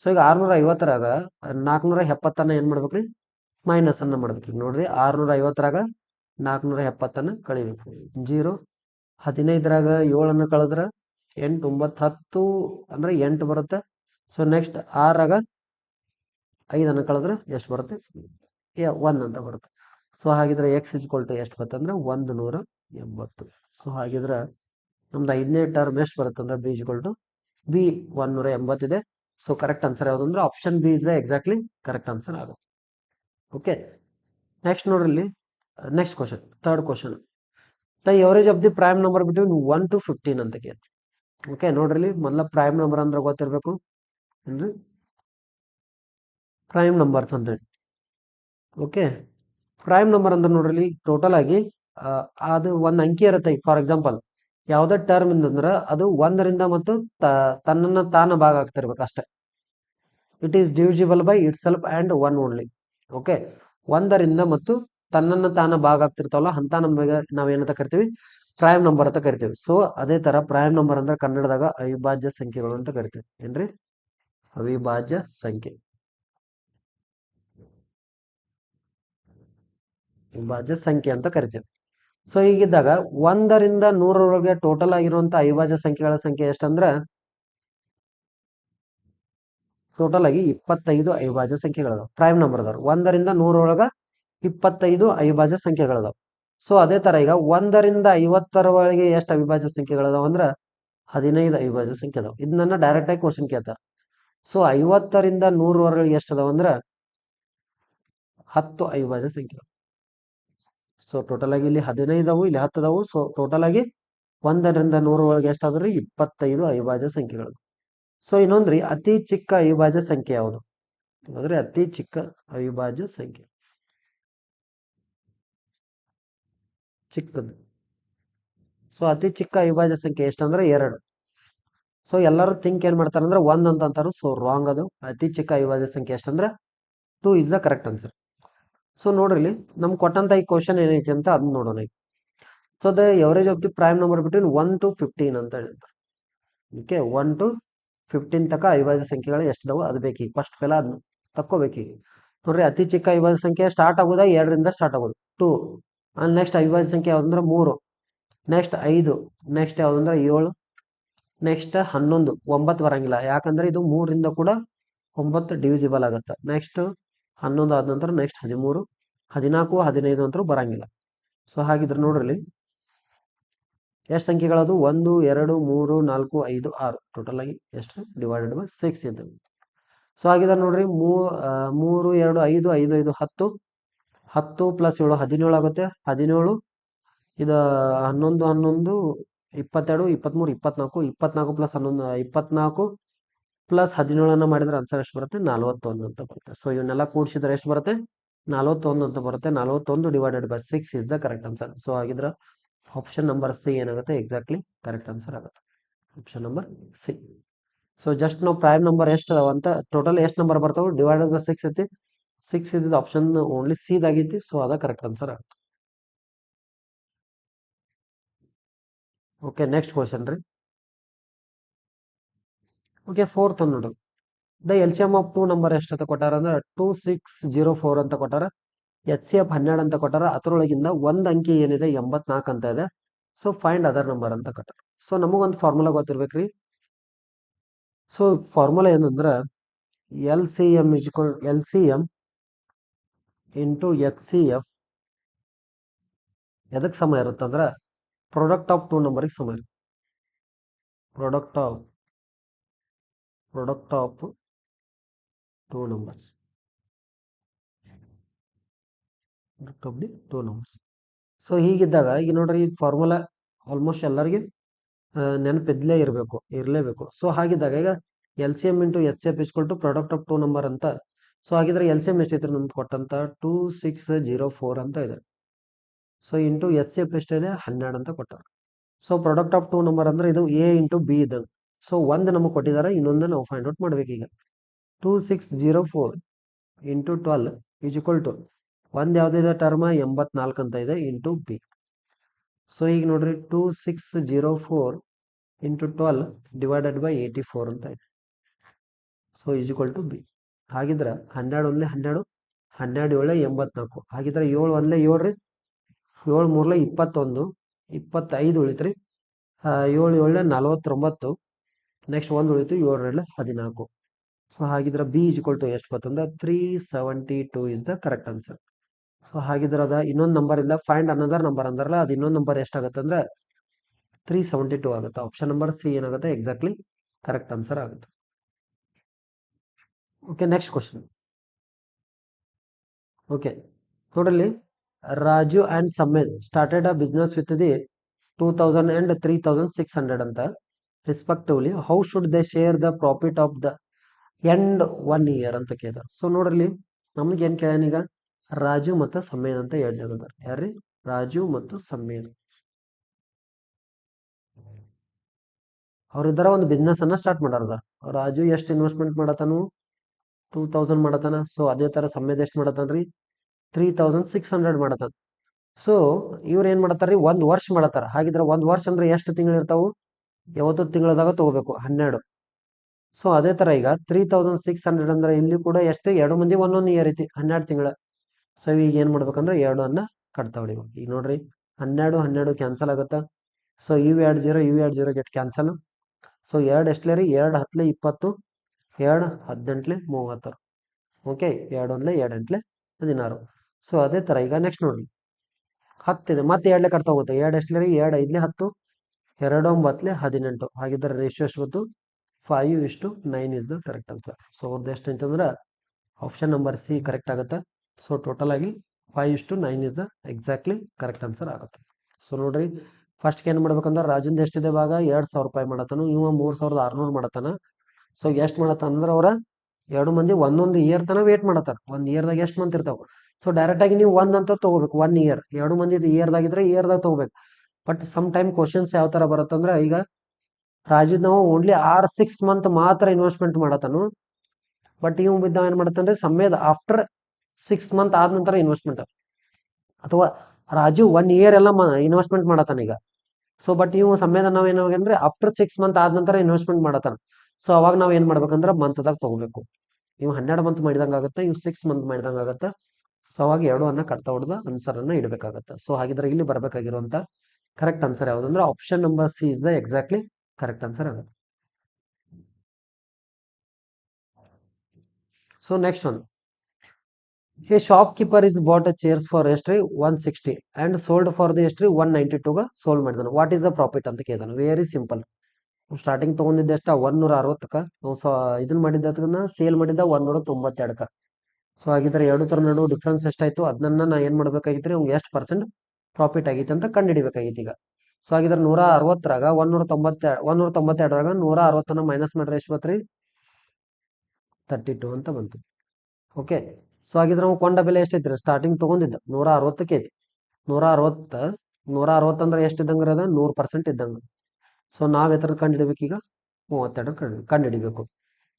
So ಈಗ 650ರಾಗ 470ಅನ್ನು ಏನು ಮಾಡ್ಬೇಕ್ರಿ ಮೈನಸ್ ಅನ್ನು ಮಾಡ್ಬೇಕು. ಈಗ ನೋಡ್ರಿ 650ರಾಗ 470ಅನ್ನು ಕಳಿಬೇಕು. 0 15ರಾಗ 7ಅನ್ನು ಕಳೆದ್ರೆ 8 9 10 ಅಂದ್ರೆ 8 ಬರುತ್ತೆ. ಸೊ ನೆಕ್ಸ್ಟ್ 6ರಾಗ 5ಅನ್ನು ಕಳೆದ್ರೆ ಎಷ್ಟು ಬರುತ್ತೆ? 1 ಅಂತ ಬರುತ್ತೆ. ಸೊ ಹಾಗಿದ್ರೆ ಎಕ್ಸ್ ಇಸ್ ಈಕ್ವಲ್ ಟು ಎಷ್ಟು ಬರುತ್ತೆ ಅಂದ್ರೆ 180. ಸೊ ಹಾಗಿದ್ರೆ ನಮ್ದು 5ನೇ ಟರ್ಮ್ ಎಷ್ಟು ಬರುತ್ತೆ ಅಂದ್ರೆ B is equal to B 180 ಇದೆ. ಸೊ ಕರೆಕ್ಟ್ ಆನ್ಸರ್ ಯಾವುದು ಅಂದ್ರೆ option B is exactly correct answer ಆಗುತ್ತೆ. ಓಕೆ, ನೆಕ್ಸ್ಟ್ ನೋಡ್ರಿ ಇಲ್ಲಿ next question, third question. The average of the prime number between 1 to 15 ಅಂತ ಕೇಳಿ. ಓಕೆ ನೋಡ್ರಿ ಇಲ್ಲಿ ಮೊದಲ ಪ್ರೈಮ್ ನಂಬರ್ ಅಂದ್ರೆ ಗೊತ್ತಿರಬೇಕು ಏನ್ರಿ, ಪ್ರೈಮ್ ನಂಬರ್ಸ್ ಅಂತ ಹೇಳಿ. ಓಕೆ, ಪ್ರೈಮ್ ನಂಬರ್ ಅಂದ್ರೆ ನೋಡ್ರಿ ಇಲ್ಲಿ ಟೋಟಲ್ ಆಗಿ ಅದು ಒಂದು ಅಂಕಿ ಇರುತ್ತೆ. ಫಾರ್ ಎಕ್ಸಾಂಪಲ್ ಯಾವುದೇ ಟರ್ಮ್ ಇಂದಂದ್ರೆ ಅದು 1ರಿಂದ ಮತ್ತು ತನ್ನನ್ನು ತಾನ ಭಾಗ ಆಗ್ತಿರ್ಬೇಕು ಅಷ್ಟೇ. It is divisible by itself and 1 only. Okay, 1ರಿಂದ ಮತ್ತು ತನ್ನನ್ನು ತಾನ ಭಾಗ ಆಗ್ತಿರ್ತಾವಲ್ಲ ಅಂತ ನಮಗೆ ನಾವೇನಂತ ಕರಿತೀವಿ ಪ್ರೈಮ್ ನಂಬರ್ ಅಂತ ಕರಿತೀವಿ. ಸೊ ಅದೇ ತರ ಪ್ರೈಮ್ ನಂಬರ್ ಅಂದ್ರೆ ಕನ್ನಡದಾಗ ಅವಿಭಾಜ್ಯ ಸಂಖ್ಯೆಗಳು ಅಂತ ಕರಿತೀವಿ. ಏನ್ರಿ ಅವಿಭಾಜ್ಯ ಸಂಖ್ಯೆ, ಅವಿಭಾಜ್ಯ ಸಂಖ್ಯೆ ಅಂತ ಕರಿತೀವಿ. ಸೊ ಹೀಗಿದ್ದಾಗ 1ರಿಂದ 100ರವರೆಗೆ ಟೋಟಲ್ ಆಗಿರುವಂತ ಅವಿಭಾಜ್ಯ ಸಂಖ್ಯೆಗಳ ಸಂಖ್ಯೆ ಎಷ್ಟಂದ್ರೆ ಟೋಟಲ್ ಆಗಿ 25 ಅವಿಭಾಜ್ಯ ಸಂಖ್ಯೆಗಳದಾವ. ಪ್ರೈಮ್ ನಂಬರ್ ಅದಾವ 1ರಿಂದ 100ರೊಳಗ 25 ಅವಿಭಾಜ್ಯ ಸಂಖ್ಯೆಗಳದಾವ. ಸೊ ಅದೇ ತರ ಈಗ 1ರಿಂದ 50ರವರೆಗೆ ಎಷ್ಟು ಅವಿಭಾಜ್ಯ ಸಂಖ್ಯೆಗಳದಾವ ಅಂದ್ರೆ 15 ಅವಿಭಾಜ್ಯ ಸಂಖ್ಯೆ ಅದಾವ. ಇದನ್ನ ಡೈರೆಕ್ಟ್ ಆಗಿ ಕ್ವಶನ್ ಕೇಳ್ತಾರೆ. ಸೊ 50ರಿಂದ 100ರವರೆಗೆ ಎಷ್ಟು ಅದಾವ ಅಂದ್ರೆ 10 ಅವಿಭಾಜ್ಯ ಸಂಖ್ಯೆ. ಸೊ ಟೋಟಲ್ ಆಗಿ ಇಲ್ಲಿ 15 ಅದಾವು, ಇಲ್ಲಿ 10 ಅದಾವು. ಸೊ ಟೋಟಲ್ ಆಗಿ 1ರಿಂದ 100ರೊಳಗೆ ಎಷ್ಟಾದ್ರಿ 25 ಅವಿಭಾಜ್ಯ ಸಂಖ್ಯೆಗಳು. ಸೊ ಇನ್ನೊಂದ್ರಿ ಅತಿ ಚಿಕ್ಕ ಅವಿಭಾಜ್ಯ ಸಂಖ್ಯೆ ಯಾವುದು ಅಂದ್ರೆ ಅತಿ ಚಿಕ್ಕ ಅವಿಭಾಜ್ಯ ಸಂಖ್ಯೆ ಚಿಕ್ಕದು. ಸೊ ಅತಿ ಚಿಕ್ಕ ಅವಿಭಾಜ್ಯ ಸಂಖ್ಯೆ ಎಷ್ಟಂದ್ರೆ 2. ಸೊ ಎಲ್ಲರೂ ಥಿಂಕ್ ಏನ್ ಮಾಡ್ತಾರೆ ಅಂದ್ರೆ 1 ಅಂತ ಅಂತಾರು. ಸೊ ರಾಂಗ್ ಅದು. ಅತಿ ಚಿಕ್ಕ ಅವಿಭಾಜ್ಯ ಸಂಖ್ಯೆ ಎಷ್ಟಂದ್ರೆ 2 is the correct answer. So ನೋಡ್ರಿ ಇಲ್ಲಿ ನಮ್ಗೆ ಕೊಟ್ಟಂತ ಈ ಕ್ವಶನ್ ಏನೈತಿ ಅಂತ ಅದನ್ನ ನೋಡೋಣ. So the average of the prime number between 1 to 15 ಅಂತ ಹೇಳ್ತಾರೆ. ಓಕೆ, 1 to 15 ತನಕ ಅವಿಭಾಜ್ಯ ಸಂಖ್ಯೆಗಳು ಎಷ್ಟಿದಾವು ಅದು ಬೇಕೀಗ. ಫಸ್ಟ್ ಫೆಲ ಅದನ್ನ ತಕ್ಕೋಬೇಕೀಗ. ನೋಡ್ರಿ ಅತಿ ಚಿಕ್ಕ ಅವಿಭಾಜ್ಯ ಸಂಖ್ಯೆ ಸ್ಟಾರ್ಟ್ ಆಗೋದ 2ರಿಂದ ಸ್ಟಾರ್ಟ್ ಆಗೋದು 2. ನೆಕ್ಸ್ಟ್ ಅವಿಭಾಜ್ಯ ಸಂಖ್ಯೆ ಯಾವ್ದಂದ್ರೆ 3, ನೆಕ್ಸ್ಟ್ 5, ನೆಕ್ಸ್ಟ್ ಯಾವ್ದಂದ್ರೆ 7, ನೆಕ್ಸ್ಟ್ 11. 9 ಬರಂಗಿಲ್ಲ ಯಾಕಂದ್ರೆ ಇದು 3ರಿಂದ ಕೂಡ 9 ಡಿವಿಸಿಬಲ್ ಆಗುತ್ತೆ. ನೆಕ್ಸ್ಟ್ 11 ಆದ ನಂತರ ನೆಕ್ಸ್ಟ್ 13, 14, 15 ಅಂತೂ ಬರಂಗಿಲ್ಲ. ಸೊ ಹಾಗಿದ್ರೆ ನೋಡ್ರಿ ಎಷ್ಟು ಸಂಖ್ಯೆಗಳದು 1 2 3 4 5 6 ಟೋಟಲ್ ಆಗಿ ಎಷ್ಟು ಡಿವೈಡೆಡ್ ಬೈ 6 ಅಂತ. ಸೊ ಹಾಗಿದ್ರೆ ನೋಡ್ರಿ 3 2 5 5 5 10, 10 ಪ್ಲಸ್ 7 17 ಆಗುತ್ತೆ. 17 ಇದು 11 11 22 23 24, 24 ಪ್ಲಸ್ 11 24 ಪ್ಲಸ್ 17 ಮಾಡಿದ್ರೆ ಆನ್ಸರ್ ಎಷ್ಟು ಬರುತ್ತೆ 41 ಅಂತ ಬರುತ್ತೆ. ಸೊ ಇವನ್ನೆಲ್ಲ ಕೂಡಿಸಿದ್ರೆ ಎಷ್ಟು ಬರುತ್ತೆ 41 ಅಂತ ಬರುತ್ತೆ. 41 divided by 6 is the correct answer. So ಹಾಗಿದ್ರೆ ಆಪ್ಷನ್ ನಂಬರ್ ಸಿ ಏನಾಗುತ್ತೆ, ಎಕ್ಸಾಕ್ಟ್ಲಿ ಕರೆಕ್ಟ್ ಆನ್ಸರ್ ಆಗುತ್ತೆ. Option number C. So just ನಾವು ಪ್ರೈಮ್ ನಂಬರ್ ಎಷ್ಟು ಅದಾವ ಅಂತ, ಟೋಟಲ್ ಎಷ್ಟು ನಂಬರ್ ಬರ್ತಾವೆ ಡಿವೈಡೆಡ್ ಬೈ 6 ಐತಿ. 6 ಇಸ್ ಆಪ್ಷನ್ ಓನ್ಲಿ ಸಿ ದಾಗೈತಿ. ಸೊ ಅದ ಕರೆಕ್ಟ್ ಆನ್ಸರ್ ಆಗುತ್ತೆ. ಓಕೆ, ನೆಕ್ಸ್ಟ್ ಕ್ವಶನ್ ರೀ. ಓಕೆ, ಫೋರ್ತ್ ನೋಡ್ರಿ. The LCM of two number ಎಷ್ಟಂತ ಕೊಟ್ಟಾರ ಅಂದ್ರೆ 2604 ಅಂತ ಕೊಟ್ಟಾರ. ಎಚ್ ಸಿ ಎಫ್ 12 ಅಂತ ಕೊಟ್ಟಾರ. ಅದರೊಳಗಿಂದ ಒಂದು ಅಂಕಿ ಏನಿದೆ 84 ಅಂತ ಇದೆ. ಸೊ ಫೈಂಡ್ ಅದರ್ ನಂಬರ್ ಅಂತ ಕೊಟ್ಟಾರ. ಸೊ ನಮಗೊಂದು ಫಾರ್ಮುಲಾ ಗೊತ್ತಿರ್ಬೇಕ್ರಿ. ಸೊ ಫಾರ್ಮುಲಾ ಏನಂದ್ರೆ L C M into H C F ಎದಕ್ಕೆ ಸಮ ಇರುತ್ತಂದ್ರೆ ಪ್ರಾಡಕ್ಟ್ ಆಫ್ ಟೂ ನಂಬರ್ಗೆ ಸಮ ಇರುತ್ತೆ. Product of two numbers. So ಹೀಗಿದ್ದಾಗ ಈಗ ನೋಡ್ರಿ, ಈ ಫಾರ್ಮುಲಾ ಆಲ್ಮೋಸ್ಟ್ ಎಲ್ಲರಿಗೆ ಇರಲೇಬೇಕು. ಸೊ ಹಾಗಿದ್ದಾಗ ಈಗ L C M into H C F is equal to product of two number ಅಂತ. ಸೊ ಹಾಗಿದ್ರೆ ಎಲ್ ಸಿ ಎಂ ಎಷ್ಟೈತ್ರಿ ನಮ್ಗೆ ಕೊಟ್ಟಂತ 2604 ಅಂತ ಇದೆ. So into H C F ಎಷ್ಟಿದೆ 12 ಅಂತ ಕೊಟ್ಟಾರ. So product of two number ಅಂದ್ರೆ ಇದು ಎ ಇಂಟು ಬಿ ಇದೆ. ಸೊ ಒಂದು ನಮಗೆ ಕೊಟ್ಟಿದ್ದಾರೆ, ಇನ್ನೊಂದು ನಾವು ಫೈಂಡ್ ಔಟ್ ಮಾಡ್ಬೇಕೀಗ. 2604 ಇಂಟು 12 ಈಸ್ ಈಕ್ವಲ್ ಟು ಒಂದು ಯಾವುದಿದೆ ಟರ್ಮ 84 ಅಂತ ಇದೆ ಇಂಟು ಬಿ. ಸೊ ಈಗ ನೋಡ್ರಿ 2604 ಇಂಟು 12 ಡಿವೈಡೆಡ್ ಬೈ 84 ಅಂತ ಇದೆ. So is equal to B. ಹಾಗಿದ್ರೆ 12 ಒಂದ್ಲೆ 12, 12 ಏಳೆ 84. ಹಾಗಿದ್ರೆ 7 ಒಂದ್ಲೆ 7 ರೀ, 7 ಮೂರ್ಲೆ 21, 25 ಉಳಿತ್ರಿ. 7 ಏಳೆ 49. ನೆಕ್ಸ್ಟ್ ಒಂದು ಉಳಿತು 7 14. ಸೊ ಹಾಗಿದ್ರೆ ಬಿ ಈಸ್ ಈಕ್ವಲ್ ಟು ಎಷ್ಟು ಬರ್ತಂದ್ರೆ 372 is the correct answer. So ಹಾಗಿದ್ರೆ ಅದ ಇನ್ನೊಂದು ನಂಬರ್ ಇಲ್ಲ, ಫೈಂಡ್ ಅನದರ್ ನಂಬರ್ ಅಂದ್ರಲ್ಲ, ಅದು ಇನ್ನೊಂದು ನಂಬರ್ ಎಷ್ಟಾಗುತ್ತೆ ಅಂದ್ರೆ 372 ಆಗುತ್ತೆ. ಆಪ್ಷನ್ ನಂಬರ್ ಸಿ ಏನಾಗುತ್ತೆ, ಎಕ್ಸಾಕ್ಟ್ಲಿ ಕರೆಕ್ಟ್ ಆನ್ಸರ್ ಆಗುತ್ತೆ. Okay, next question. ಓಕೆ ನೋಡ್ರಿ, Raju and Sammed started a business with the 2000 and 3600 ಅಂತ respectively. How should they share the profit of the end 1 year ಅಂತ ಕೇಳಿದ. ಸೊ ನೋಡ್ರಿ, ನಮ್ಗೆ ಏನ್ ಕೇಳ್ಯಾನ ಈಗ, ರಾಜು ಮತ್ತು ಸಮ್ಮೇದ್ ಅಂತ 2 ಜನ ಅದಾರ. ಯಾರ್ರಿ, ರಾಜು ಮತ್ತು ಸಮ್ಮೇದ್. ಅವ್ರಿದ್ದರ ಒಂದು ಬಿಸ್ನೆಸ್ ಅನ್ನ ಸ್ಟಾರ್ಟ್ ಮಾಡಾರ. ರಾಜು ಎಷ್ಟು ಇನ್ವೆಸ್ಟ್ಮೆಂಟ್ ಮಾಡತಾನು, 2000 ಮಾಡತಾನ. ಸೊ ಅದೇ ತರ ಸಮ್ಮೇದ್ ಎಷ್ಟು ಮಾಡತಾನ್ರಿ, 3600 ಮಾಡತಾನ. ಸೊ ಇವ್ರು ಏನ್ ಮಾಡತಾರ್ರಿ, 1 ವರ್ಷ ಮಾಡತಾರ. ಹಾಗಿದ್ರೆ 1 ವರ್ಷ ಅಂದ್ರೆ ಎಷ್ಟು ತಿಂಗಳು ಇರ್ತಾವು, 90 ತಿಂಗಳದಾಗ ತಗೋಬೇಕು, 12. ಸೊ ಅದೇ ತರ ಈಗ 3600 ಅಂದ್ರೆ ಇಲ್ಲಿ ಕೂಡ ಎಷ್ಟು, 2 ಮಂದಿ ಒಂದೊಂದು ಇಯರ್ ಐತಿ, 12 ತಿಂಗಳ. ಸೊ ಈಗ ಏನ್ ಮಾಡ್ಬೇಕಂದ್ರೆ 2 ಅನ್ನ ಕಟ್ತಾವಳಿ. ಈಗ ನೋಡ್ರಿ 12 12 ಕ್ಯಾನ್ಸಲ್ ಆಗುತ್ತಾ. ಸೊ ಇವು 2 0 ಗೆಟ್ ಕ್ಯಾನ್ಸಲ್. ಸೊ 2 ಎಷ್ಟಲೇ ರೀ, 2 10 20, 2 18 30. ಓಕೆ, 2 1 2 8 16. ಸೊ ಅದೇ ತರ ಈಗ ನೆಕ್ಸ್ಟ್ ನೋಡ್ರಿ 10 ಇದೆ, ಮತ್ತೆ 2 ಕಟ್ತಾ ಹೋಗುತ್ತೆ. 2 ಎಷ್ಟಲೇ ರೀ, 2 5 10, 2 9 18. ಹಾಗಿದ್ರೆ ರೇಷಿಯೋ ಎಷ್ಟು ಬಂತು, 5:9 is the correct answer. So ಅವ್ರದ್ದು ಎಷ್ಟು ಅಂತಂದ್ರೆ ಆಪ್ಷನ್ ನಂಬರ್ ಸಿ ಕರೆಕ್ಟ್ ಆಗುತ್ತೆ. ಸೊ ಟೋಟಲ್ ಆಗಿ 5:9 is the exactly correct answer ಆಗುತ್ತೆ. ಸೊ ನೋಡ್ರಿ, ಫಸ್ಟ್ ಏನ್ ಮಾಡ್ಬೇಕಂದ್ರೆ ರಾಜಂದ ಎಷ್ಟಿದೆ ಭಾಗ, 2000 ರೂಪಾಯಿ ಮಾಡತಾನು, ಇವ 3600 ಮಾಡತಾನ. ಸೊ ಎಷ್ಟು ಮಾಡತಾನ ಅಂದ್ರೆ ಅವ್ರ 2 ಮಂದಿ ಒಂದೊಂದು ಇಯರ್ ತನ ವೇಟ್ ಮಾಡತಾರ. 1 ಇಯರ್ದಾಗ ಎಷ್ಟು ಮಂತ್ ಇರ್ತಾವ. ಸೊ ಡೈರೆಕ್ಟ್ ಆಗಿ ನೀವು 1 ಅಂತ ತಗೋಬೇಕು, 1 ಇಯರ್. 2 ಮಂದಿ ಇಯರ್ದಾಗಿದ್ರೆ ಇಯರ್ದಾಗ ತಗೋಬೇಕು. ಬಟ್ ಸಮ್ ಟೈಮ್ ಕ್ವಶನ್ಸ್ ಯಾವ ತರ ಬರುತ್ತಂದ್ರೆ, ಈಗ ರಾಜು ನಾವು ಓನ್ಲಿ 6 ಮಂತ್ ಮಾತ್ರ ಇನ್ವೆಸ್ಟ್ಮೆಂಟ್ ಮಾಡತಾನು. ಬಟ್ ಇವ್ ಬಿದ್ದ ಏನ್ ಮಾಡತ್ತಂದ್ರೆ ಸಮ್ಮೇದ್ ಆಫ್ಟರ್ 6 ಮಂತ್ ಆದ ನಂತರ ಇನ್ವೆಸ್ಟ್ಮೆಂಟ್. ಅಥವಾ ರಾಜು 1 ಇಯರ್ ಎಲ್ಲ ಇನ್ವೆಸ್ಟ್ಮೆಂಟ್ ಮಾಡತಾನ ಈಗ. ಸೊ ಬಟ್ ಇವು ಸಮ್ಮೇದ ನಾವ್ ಏನಾಗಂದ್ರೆ ಆಫ್ಟರ್ 6 ಮಂತ್ ಆದ ನಂತರ ಇನ್ವೆಸ್ಟ್ಮೆಂಟ್ ಮಾಡತಾನ. ಸೊ ಅವಾಗ ನಾವ್ ಏನ್ ಮಾಡ್ಬೇಕಂದ್ರೆ ಮಂತ್ದಾಗ ತಗೋಬೇಕು. ಇವು 12 ಮಂತ್ ಮಾಡಿದಂಗ ಆಗುತ್ತೆ, ಇವು 6 ಮಂತ್ ಮಾಡಿದಂಗ ಆಗುತ್ತೆ. ಸೊ ಅವಾಗ 2 ಅನ್ನ ಕಟ್ತಾ ಹೊಡೆದ ಆನ್ಸರ್ ಅನ್ನ ಇಡಬೇಕಾಗತ್ತೆ. ಸೊ ಹಾಗಿದ್ರೆ ಇಲ್ಲಿ ಬರ್ಬೇಕಾಗಿರುವಂತ ಕರೆಕ್ಟ್ ಆನ್ಸರ್ ಯಾವ್ದಂದ್ರೆ option number C is the exactly correct answer ಆಗುತ್ತೆ. So next one, a shopkeeper is bought a chairs for ಎಷ್ಟ್ರಿ 160 and sold for the ಎಷ್ಟ್ರಿ 192 ಸೋಲ್ಡ್ ಮಾಡಿದಾನ. ವಾಟ್ ಇಸ್ ದ ಪ್ರಾಫಿಟ್ ಅಂತ ಕೇಳಿದಾನ. Very simple. ಸ್ಟಾರ್ಟಿಂಗ್ ತಗೊಂಡಿದ್ದ ಎಷ್ಟ 160ಕ್ಕ, ನಾವು ಇದನ್ನ ಮಾಡಿದ್ದನ್ನ ಸೇಲ್ ಮಾಡಿದ್ದ 192ಕ್ಕ. ಸೊ ಹಾಗಿದ್ರೆ ಎರಡು ತರ ನಡುವೆ ಡಿಫ್ರೆನ್ಸ್ ಎಷ್ಟಾಯ್ತು, ಅದನ್ನ ನಾ ಏನ್ ಮಾಡ್ಬೇಕಾಗಿತ್ರಿ, ಅವ್ಗೆ ಎಷ್ಟು ಪರ್ಸೆಂಟ್ ಪ್ರಾಫಿಟ್ ಆಗೈತೆ ಅಂತ ಕಂಡು ಹಿಡಿಬೇಕಾಗಿತ್ತು ಈಗ. ಸೊ ಹಾಗಿದ್ರೆ 160ರಾಗ 192ರಾಗ 160 ಮೈನಸ್ ಮಾಡ್ರೆ ಎಷ್ಟು ಬತ್ರಿ, 32 ಅಂತ ಬಂತು. ಓಕೆ, ಸೊ ಹಾಗಿದ್ರೆ ನಾವು ಕೊಂಡ ಬೆಲೆ ಎಷ್ಟೈತ್ರಿ ಸ್ಟಾರ್ಟಿಂಗ್ ತೊಗೊಂಡಿದ್ದ 160ಕ್ಕೆ ಐತಿ. 160 ಅಂದ್ರೆ ಎಷ್ಟು ಇದ್ದಂಗೆ ಅದ 100% ಇದ್ದಂಗೆ. ಸೊ ನಾವು ಎತ್ತರ ಕಂಡು ಹಿಡಿಬೇಕು ಈಗ 32 ಕಂಡು ಹಿಡಿಬೇಕು.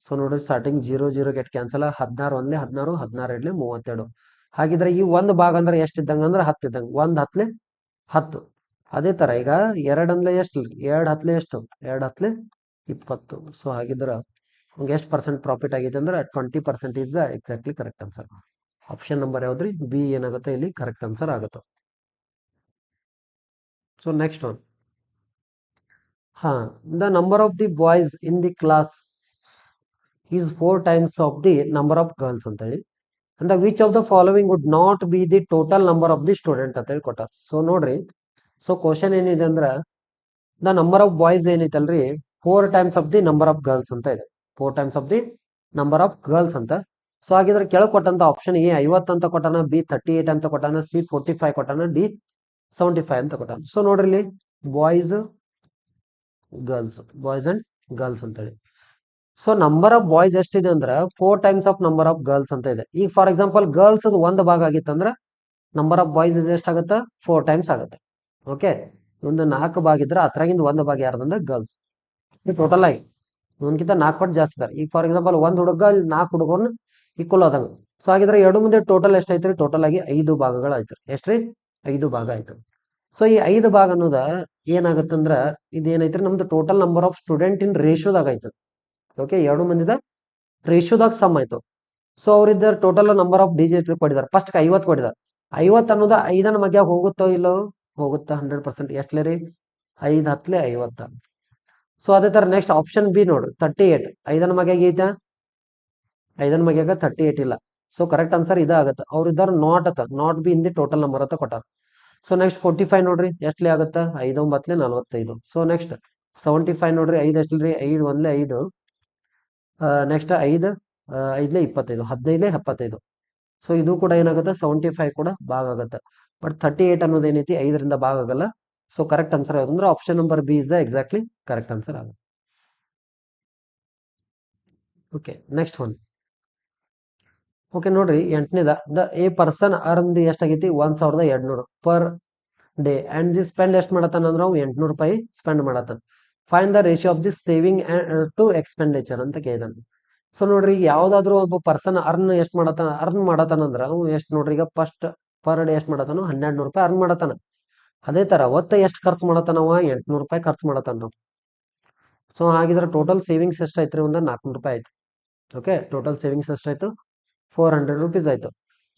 ಸೊ ನೋಡ್ರಿ ಸ್ಟಾರ್ಟಿಂಗ್ 0 ಗೆಟ್ ಕ್ಯಾನ್ಸಲ್ 16 ಒಂದ್ಲೆ 16 16 ಎರಡ್ಲೆ 32. ಹಾಗಿದ್ರೆ ಈ ಒಂದು ಭಾಗ ಅಂದ್ರೆ ಎಷ್ಟು ಇದ್ದಂಗೆ ಅಂದ್ರೆ 10 ಇದ್ದಂಗೆ. 1 10ಲೆ 10. ಅದೇ ತರ ಈಗ 2 ಅಂದ್ಲೆ ಎಷ್ಟು 2 10ಲೆ ಎಷ್ಟು 2 10ಲೆ 20. ಸೊ ಹಾಗಿದ್ರೆ ನಮ್ಗೆ ಎಷ್ಟು ಪರ್ಸೆಂಟ್ ಪ್ರಾಫಿಟ್ ಆಗಿದೆ ಅಂದ್ರೆ 20% is the exactly correct answer. Option number ಯಾವ್ದ್ರಿ ಬಿ ಏನಾಗುತ್ತೆ ಇಲ್ಲಿ ಕರೆಕ್ಟ್ ಆನ್ಸರ್ ಆಗುತ್ತೆ. So next one. The number of the boys in the class is 4 times of the number of girls ಅಂತ ಹೇಳಿ. And which of the following would not be the total number of the student ಅಂತ ಹೇಳಿ ಕೊಟ್ಟಾರ. So ನೋಡ್ರಿ, so question ಏನಿದೆ ಅಂದ್ರೆ the number of boys ಏನೈತಲ್ರಿ 4 times of the number of girls ಅಂತ ಇದೆ. 4 times of the number of girls ಅಂತ. ಸೊ ಹಾಗಿದ್ರೆ ಕೆಳಗೆ ಕೊಟ್ಟಂತ ಆಪ್ಷನ್ ಎ 50 ಅಂತ ಕೊಟ್ಟಾನ, ಬಿ 38 ಅಂತ ಕೊಟ್ಟಾನ, ಸಿ 45 ಕೊಟ್ಟಾನ, ಡಿ 75 ಅಂತ ಕೊಟ್ಟಾನ. ಸೊ ನೋಡ್ರಿ ಇಲ್ಲಿ ಬಾಯ್ಸ್ ಅಂಡ್ ಗರ್ಲ್ಸ್ ಅಂತ ಹೇಳಿ. ಸೊ ನಂಬರ್ ಆಫ್ ಬಾಯ್ಸ್ ಎಷ್ಟಿದೆ ಅಂದ್ರೆ 4 times of number of girls ಅಂತ ಇದೆ. ಈಗ ಫಾರ್ ಎಕ್ಸಾಂಪಲ್ ಗರ್ಲ್ಸ್ ಒಂದು ಭಾಗ ಆಗಿತ್ತಂದ್ರೆ ನಂಬರ್ ಆಫ್ ಬಾಯ್ಸ್ ಎಷ್ಟಾಗುತ್ತೆ 4 times ಆಗುತ್ತೆ. ಓಕೆ, ಒಂದು 4 ಭಾಗ ಇದ್ರೆ ಅದ್ರಾಗಿಂದ ಒಂದು ಭಾಗ ಯಾರ್ದಂದ್ರೆ ಗರ್ಲ್ಸ್. ಟೋಟಲ್ ಆಗಿ ಒಂದ್ಕಿಂತ 4 ಪಟ್ಟು ಜಾಸ್ತಿ ಇದಾರೆ. ಈಗ ಫಾರ್ ಎಕ್ಸಾಂಪಲ್ ಒಂದ್ ಹುಡುಗ 4 ಹುಡುಗರ್ನ ಈಕ್ವಲ್ ಆದಂಗ. ಸೊ ಹಾಗಿದ್ರೆ ಎರಡು ಮುಂದೆ ಟೋಟಲ್ ಎಷ್ಟೈತ್ರಿ, ಟೋಟಲ್ ಆಗಿ 5 ಭಾಗಗಳು ಆಯ್ತು. ಎಷ್ಟ್ರಿ 5 ಭಾಗ ಆಯ್ತು. ಸೊ ಈ 5 ಭಾಗ ಅನ್ನೋದ ಏನಾಗುತ್ತಂದ್ರ ಇದೇನೈತ್ರಿ ನಮ್ದು total number of student in ರೇಷಿಯೋದಾಗ ಆಯ್ತು. ಓಕೆ, ಎರಡು ಮಂದಿದ ರೇಷಿಯೋದಾಗ ಸಮ್ ಆಯ್ತು. ಸೊ ಅವ್ರಿದ್ದ ಟೋಟಲ್ ನಂಬರ್ ಆಫ್ ಡಿಜಿಟ್ ಕೊಟ್ಟಿದ್ದಾರೆ. ಫಸ್ಟ್ 50 ಕೊಟ್ಟಿದ್ದಾರೆ. 50 ಅನ್ನೋದ 5ನ ಮಗ್ಯಾಗ ಹೋಗುತ್ತೋ ಇಲ್ಲೋ, ಹೋಗುತ್ತಾ 100%. ಎಷ್ಟಲೇ ರೀ 5 10ಲೆ 50. ಸೊ ಅದೇ ತರ ನೆಕ್ಸ್ಟ್ ಆಪ್ಷನ್ ಬಿ ನೋಡ್ರಿ 38. 5ನ ಮಗ್ಯಾಗ ಐತಾ 5ನ ಮಗ್ಯಾಗ 38 ಇಲ್ಲ. ಸೊ ಕರೆಕ್ಟ್ ಆನ್ಸರ್ ಇದಾಗತ್ತೆ. ಅವ್ರಿದ್ದಾರ ನಾಟ್ ಅತ್ತ, not be in the total number ಅಂತ ಕೊಟ್ಟಾರ. ಸೊ ನೆಕ್ಸ್ಟ್ 45 ನೋಡ್ರಿ ಎಷ್ಟಲೇ ಆಗುತ್ತಾ 5 9ಲೆ 45. ಸೊ ನೆಕ್ಸ್ಟ್ 75 ನೋಡ್ರಿ 5 ಎಷ್ಟಲ್ರಿ 5 1ಲೆ 5. ನೆಕ್ಸ್ಟ್ 5 5ಲೆ 25 15ಲೆ 75. ಸೊ ಇದು ಕೂಡ ಏನಾಗುತ್ತೆ 75 ಕೂಡ ಭಾಗ ಆಗುತ್ತೆ. ಬಟ್ 38 ಅನ್ನೋದು ಏನೈತಿ 5ರಿಂದ ಭಾಗ ಆಗಲ್ಲ. ಸೊ ಕರೆಕ್ಟ್ ಆನ್ಸರ್ ಯಾವ್ದಂದ್ರೆ option number B is the exactly correct answer ಆಗುತ್ತೆ. Okay, next one. ಓಕೆ ನೋಡ್ರಿ 8ನೇದ ದ ಎ ಪರ್ಸನ್ ಅರ್ನ್ ಎಷ್ಟಾಗೈತಿ 1200 per day and the spend ಎಷ್ಟು ಮಾಡತ್ತಾನ ಅಂದ್ರೆ ಅವ್ 800 ರೂಪಾಯಿ ಸ್ಪೆಂಡ್ ಮಾಡತ್ತಾನ. Find the ratio of the saving to expenditure ಅಂತ ಕೇಳಿದಾನೆ. ಸೊ ನೋಡ್ರಿ ಯಾವ್ದಾದ್ರು ಒಬ್ಬ ಪರ್ಸನ್ ಅರ್ನ್ ಮಾಡತಾನಂದ್ರ ಅವ್ ಎಷ್ಟು ನೋಡ್ರಿ, ಈಗ ಫಸ್ಟ್ ಪರ್ ಡೇ ಎಷ್ಟು ಮಾಡತಾನ 1200 ರೂಪಾಯಿ ಅರ್ನ್ ಮಾಡತಾನ. ಅದೇ ತರ ಒತ್ತ ಎಷ್ಟು ಖರ್ಚು ಮಾಡತಾನವ 800 ರೂಪಾಯಿ ಖರ್ಚು ಮಾಡತಾನ ನಾವು. ಸೊ ಹಾಗಿದ್ರೆ ಟೋಟಲ್ ಸೇವಿಂಗ್ಸ್ ಎಷ್ಟಾಯ್ತು ಒಂದು 400 ರೂಪಾಯಿ ಆಯ್ತು. ಓಕೆ, ಟೋಟಲ್ ಸೇವಿಂಗ್ಸ್ ಎಷ್ಟಾಯ್ತು 400 ರೂಪೀಸ್ ಆಯ್ತು.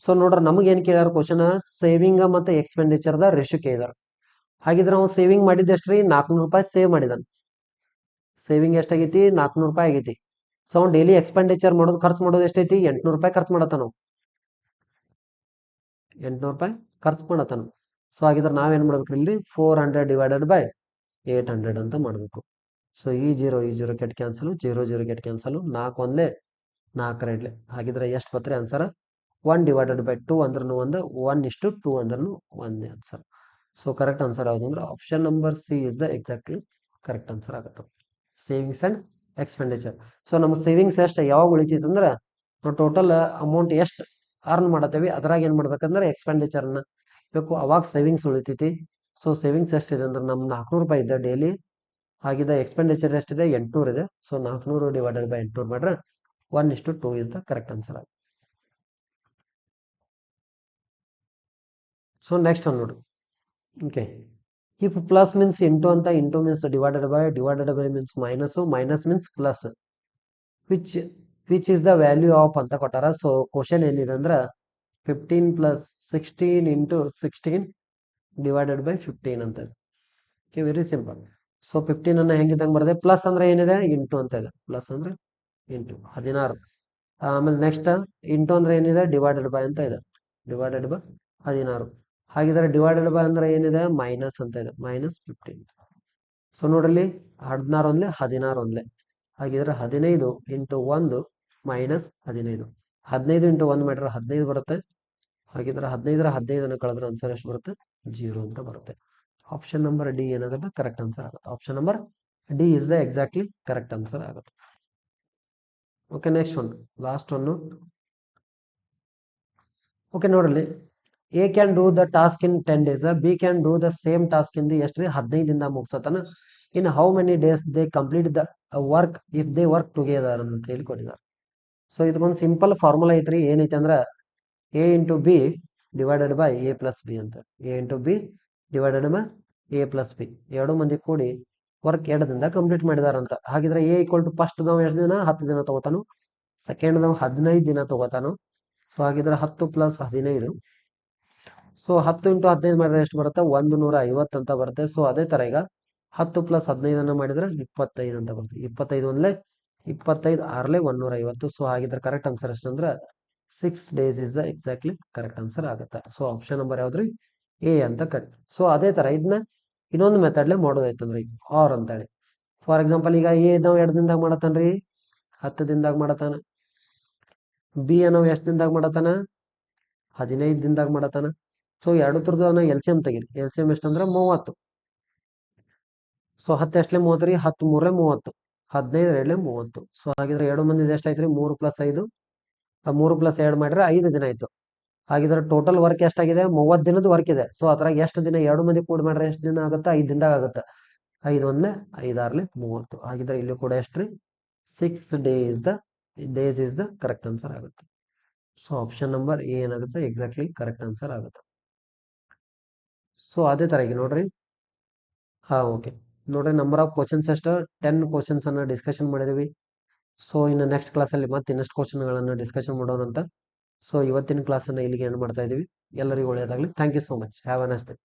ಸೊ ನೋಡ್ರಿ ನಮಗೆ ಏನ್ ಕೇಳ್ಯಾರ ಕ್ವಶನ್ ಸೇವಿಂಗ್ ಮತ್ತೆ ಎಕ್ಸ್ಪೆಂಡಿಚರ್ ದ ರೇಷಿಯೋ ಕೇಳಿದಾರ. ಹಾಗಿದ್ರೆ ನಾವು ಸೇವಿಂಗ್ ಮಾಡಿದ ಎಷ್ಟ್ರಿ 400 ರೂಪಾಯಿ ಸೇವ್ ಮಾಡಿದಾನ. ಸೇವಿಂಗ್ ಎಷ್ಟಾಗೈತಿ 400 ರೂಪಾಯಿ ಆಗೈತಿ. ಸೊ ಅವ್ನು ಡೈಲಿ ಎಕ್ಸ್ಪೆಂಡಿಚರ್ ಮಾಡೋದು ಖರ್ಚು ಮಾಡೋದು ಎಷ್ಟೈತಿ 800 ರೂಪಾಯಿ ಖರ್ಚು ಮಾಡತ್ತಾನ ನಾವು. 800 ರೂಪಾಯಿ ಖರ್ಚು ಮಾಡತ್ತಾನ. ಸೊ ಹಾಗಿದ್ರೆ ನಾವೇನ್ ಮಾಡ್ಬೇಕು ಇಲ್ಲಿ 400 ಡಿವೈಡೆಡ್ ಬೈ 800 ಅಂತ ಮಾಡಬೇಕು. ಸೊ ಈ ಜೀರೋ ಕೆಟ್ ಕ್ಯಾನ್ಸಲ್, 0 ಕೆಟ್ ಕ್ಯಾನ್ಸಲ್, 4 ಒಂದ್ಲೆ 4 ಎರಡ್ಲೆ. ಹಾಗಿದ್ರೆ ಎಷ್ಟು ಬತ್ರಿ ಆನ್ಸರ್ 1 ಡಿವೈಡೆಡ್ ಬೈ 2 ಅಂದ್ರೂ ಒಂದು 1:2 ಅಂದ್ರೂ ಒಂದೇ ಆನ್ಸರ್. ಸೊ ಕರೆಕ್ಟ್ ಆನ್ಸರ್ ಯಾವುದು ಅಂದ್ರೆ option number C is the exactly correct answer ಆಗುತ್ತೆ. Savings and expenditure. ಸೊ ನಮ್ಮ ಸೇವಿಂಗ್ಸ್ ಎಷ್ಟು ಯಾವಾಗ ಉಳಿತೈತೆ ಅಂದ್ರೆ ನಾವು ಟೋಟಲ್ ಅಮೌಂಟ್ ಎಷ್ಟು ಅರ್ನ್ ಮಾಡತ್ತೇವಿ ಅದ್ರಾಗ ಏನ್ ಮಾಡ್ಬೇಕಂದ್ರೆ ಎಕ್ಸ್ಪೆಂಡಿಚರ್ನ ಬೇಕು, ಅವಾಗ ಸೇವಿಂಗ್ಸ್ ಉಳಿತೈತಿ. ಸೊ ಸೇವಿಂಗ್ಸ್ ಎಷ್ಟಿದೆ ಅಂದ್ರೆ ನಮ್ದು 400 ರೂಪಾಯಿ ಇದೆ ಡೈಲಿ. ಹಾಗಿದ್ರೆ ಎಕ್ಸ್ಪೆಂಡಿಚರ್ ಎಷ್ಟಿದೆ 800 ಇದೆ. ಸೊ 400 ಡಿವೈಡೆಡ್ ಬೈ 800 ಮಾಡ್ರೆ 1:2 ಇಸ್ ದ ಕರೆಕ್ಟ್ ಆನ್ಸರ್ ಆಗುತ್ತೆ. ಸೊ ನೆಕ್ಸ್ಟ್ ಒಂದು ನೋಡಿ. Okay, if plus means into ಅಂತ, into means divided by means minus, minus means plus, which is the value of ಅಂತ ಕೊಟ್ಟಾರ. ಸೊ ಕ್ವಶನ್ ಏನಿದೆ ಅಂದ್ರೆ 15 + 16 × 16 ಡಿವೈಡೆಡ್ ಬೈ 15 ಅಂತ ಇದೆ. Okay, very simple. ಸೊ 15 ಅನ್ನ ಹೆಂಗಿದ್ದಂಗೆ ಬರದೆ, ಪ್ಲಸ್ ಅಂದ್ರೆ ಏನಿದೆ ಇಂಟು ಅಂತ ಇದೆ. ಪ್ಲಸ್ ಅಂದ್ರೆ ಇಂಟು 16. ಆಮೇಲೆ ನೆಕ್ಸ್ಟ್ ಇಂಟು ಅಂದ್ರೆ ಏನಿದೆ ಡಿವೈಡೆಡ್ ಬೈ ಅಂತ ಇದೆ. Divided by 16. ಹಾಗಿದ್ರೆ ಡಿವೈಡೆಡ್ ಬೈ ಅಂದ್ರೆ ಏನಿದೆ ಮೈನಸ್ ಅಂತ ಇದೆ. -15. ಸೊ ನೋಡ್ರಲ್ಲಿ 16 ಒಂದ್ಲೆ 16 ಒಂದ್ಲೆ. ಹಾಗಿದ್ರೆ 15 × 1 -15. 15 × 1 ಮಾಡಿದ್ರೆ 15 ಬರುತ್ತೆ. ಹಾಗಿದ್ರೆ 15 15 ಕಳೆದ್ರೆ ಆನ್ಸರ್ ಎಷ್ಟು ಬರುತ್ತೆ 0 ಅಂತ ಬರುತ್ತೆ. ಆಪ್ಷನ್ ನಂಬರ್ ಡಿ ಏನಾಗುತ್ತೆ ಕರೆಕ್ಟ್ ಆನ್ಸರ್ ಆಗುತ್ತೆ. Option number D is the exactly correct answer ಆಗುತ್ತೆ. Okay, next one last one. Okay ನೋಡ್ರಿ, A can do the task in 10 days, B can do the same task in ಎಷ್ಟ್ರಿ 15 ದಿನದಾಗ ಮುಗಿಸತಾನ. In how many days they complete the work if they work together ಅಂತ ಹೇಳಿ ಕೊಟ್ಟಿದ್ದಾರೆ. So ಇದಕ್ಕೊಂದು simple formula ಐತ್ರಿ. ಏನೈತೆ ಅಂದ್ರೆ A into B divided by A plus B ಅಂತ. A into B divided by A plus B, ಎರಡು ಮಂದಿ ಕೂಡಿ ವರ್ಕ್ 2 ದಿನದಾಗ ಕಂಪ್ಲೀಟ್ ಮಾಡಿದಾರಂತ. ಹಾಗಿದ್ರೆ ಎ ಈಕ್ವಲ್ ಟು ಫಸ್ಟ್ ನಾವು ಎಷ್ಟು ದಿನ 10 ದಿನ ತಗೋತಾನು, ಸೆಕೆಂಡ್ ನಾವು 15 ದಿನ ತಗೋತಾನು. ಸೊ ಹಾಗಿದ್ರೆ 10 ಪ್ಲಸ್ 15. ಸೊ 10 ಇಂಟು 15 ಮಾಡಿದ್ರೆ ಎಷ್ಟು ಬರುತ್ತೆ, 150 ಅಂತ ಬರುತ್ತೆ. ಸೊ ಅದೇ ತರ ಈಗ 10 ಪ್ಲಸ್ 15 ಮಾಡಿದ್ರೆ 25 ಅಂತ ಬರುತ್ತೆ. 25 ಒಂದ್ಲೆ 25 6ಲೆ 150. ಸೊ ಹಾಗಿದ್ರೆ ಕರೆಕ್ಟ್ ಆನ್ಸರ್ ಎಷ್ಟು ಅಂದ್ರೆ 6 days is the exactly correct answer ಆಗುತ್ತೆ. ಸೊ ಆಪ್ಷನ್ ನಂಬರ್ ಯಾವ್ದ್ರಿ, ಎ ಅಂತ ಕರೆಕ್ಟ್. ಸೊ ಅದೇ ತರ ಇದನ್ನ ಇನ್ನೊಂದು ಮೆಥಡ್ಲೆ ಮಾಡೋದೈತಂದ್ರಿ, ಆರ್ ಅಂತೇಳಿ. ಫಾರ್ ಎಕ್ಸಾಂಪಲ್ ಈಗ ಎ ನಾವು 2 ದಿನದಾಗ ಮಾಡತಾನ್ರಿ, 10 ದಿನದಾಗ ಮಾಡತಾನ. ಬಿ ನಾವು ಎಷ್ಟು ದಿನದಾಗ ಮಾಡತಾನ, 15 ದಿನದಾಗ ಮಾಡತಾನ. ಸೊ ಎರಡು ತರದ ಎಲ್ ಸಿ ಎಂ ತೆಗೀರಿ. ಎಲ್ ಸಿ ಎಂ ಎಷ್ಟಂದ್ರೆ 30. ಸೊ 10 ಎಷ್ಟಲೆ 30 ರೀ, 10 3 30, 15 2 30. ಸೊ ಹಾಗಿದ್ರೆ ಎರಡು ಮಂದಿ ಎಷ್ಟಾಯ್ತು ರೀ, 3 ಪ್ಲಸ್ 5, 3 ಪ್ಲಸ್ 2 ಮಾಡಿದ್ರೆ 5 ದಿನ ಆಯ್ತು. ಹಾಗಿದ್ರೆ ಟೋಟಲ್ ವರ್ಕ್ ಎಷ್ಟಾಗಿದೆ, 30 ದಿನದ ವರ್ಕ್ ಇದೆ. ಸೊ ಅದ್ರಾಗ ಎಷ್ಟು ದಿನ ಎರಡು ಮಂದಿ ಕೂಡಿ ಮಾಡ್ರೆ ಎಷ್ಟು ದಿನ ಆಗುತ್ತೆ, 5 ದಿನದಾಗ ಆಗುತ್ತೆ. 5 ಒಂದ್ಲೆ 5 6ಲೆ 30. ಹಾಗಿದ್ರೆ ಇಲ್ಲಿ ಕೂಡ ಎಷ್ಟ್ರಿ 6 days is the correct answer ಆಗುತ್ತೆ. ಸೊ ಆಪ್ಷನ್ ನಂಬರ್ ಎ ಏನಾಗುತ್ತೆ, ಎಕ್ಸಾಕ್ಟ್ಲಿ ಕರೆಕ್ಟ್ ಆನ್ಸರ್ ಆಗುತ್ತೆ. ಸೊ ಅದೇ ತರ ಈಗ ನೋಡ್ರಿ, ಓಕೆ ನೋಡ್ರಿ, ನಂಬರ್ ಆಫ್ ಕ್ವಶನ್ಸ್ ಎಷ್ಟು 10 ಕ್ವಶನ್ಸ್ ಅನ್ನ ಡಿಸ್ಕಷನ್ ಮಾಡಿದೀವಿ. ಸೊ ಇನ್ನು ನೆಕ್ಸ್ಟ್ ಕ್ಲಾಸಲ್ಲಿ ಮತ್ತೆ ಇನ್ನಷ್ಟು ಕ್ವಶನ್ಗಳನ್ನು ಡಿಸ್ಕಷನ್ ಮಾಡೋಣ ಅಂತ. ಸೊ ಇವತ್ತಿನ ಕ್ಲಾಸನ್ನು ಇಲ್ಲಿಗೆ ಎಂಡ್ ಮಾಡ್ತಾ ಇದೀವಿ. ಎಲ್ಲರಿಗೂ ಒಳ್ಳೆಯದಾಗಲಿ. Thank you so much. Have a nice day.